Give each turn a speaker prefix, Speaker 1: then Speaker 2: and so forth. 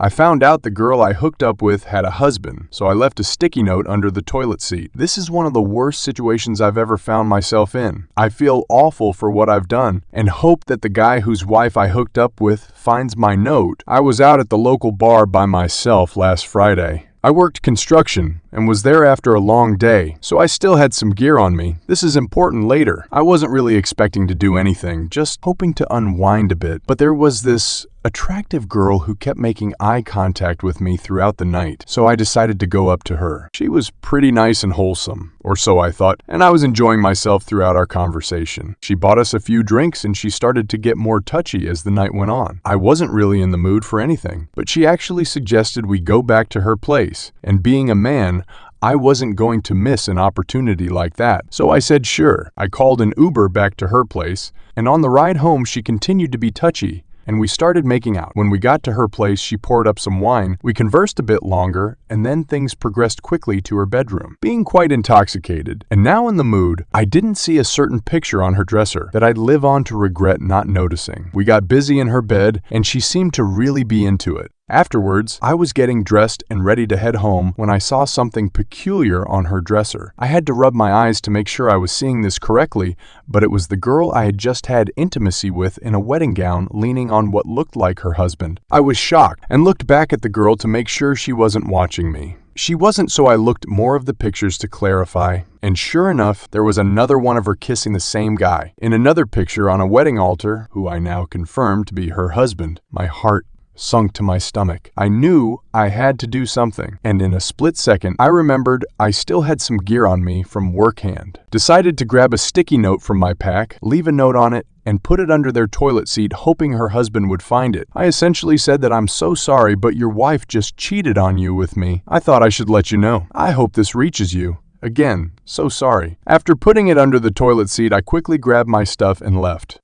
Speaker 1: I found out the girl I hooked up with had a husband, so I left a sticky note under the toilet seat. This is one of the worst situations I've ever found myself in. I feel awful for what I've done and hope that the guy whose wife I hooked up with finds my note. I was out at the local bar by myself last Friday. I worked construction and was there after a long day, so I still had some gear on me. This is important later. I wasn't really expecting to do anything, just hoping to unwind a bit, but there was this attractive girl who kept making eye contact with me throughout the night, so I decided to go up to her. She was pretty nice and wholesome, or so I thought, and I was enjoying myself throughout our conversation. She bought us a few drinks and she started to get more touchy as the night went on. I wasn't really in the mood for anything, but she actually suggested we go back to her place, and being a man, I wasn't going to miss an opportunity like that, so I said sure. I called an Uber back to her place, and on the ride home she continued to be touchy, and we started making out. When we got to her place, she poured up some wine, we conversed a bit longer, and then things progressed quickly to her bedroom. Being quite intoxicated, and now in the mood, I didn't see a certain picture on her dresser that I'd live on to regret not noticing. We got busy in her bed, and she seemed to really be into it. Afterwards, I was getting dressed and ready to head home when I saw something peculiar on her dresser. I had to rub my eyes to make sure I was seeing this correctly, but it was the girl I had just had intimacy with in a wedding gown leaning on what looked like her husband. I was shocked and looked back at the girl to make sure she wasn't watching me. She wasn't, so I looked more of the pictures to clarify, and sure enough, there was another one of her kissing the same guy. In another picture on a wedding altar, who I now confirmed to be her husband, my heart sunk to my stomach. I knew I had to do something, and in a split second, I remembered I still had some gear on me from work hand. Decided to grab a sticky note from my pack, leave a note on it, and put it under their toilet seat, hoping her husband would find it. I essentially said that I'm so sorry, but your wife just cheated on you with me. I thought I should let you know. I hope this reaches you. Again, so sorry. After putting it under the toilet seat, I quickly grabbed my stuff and left.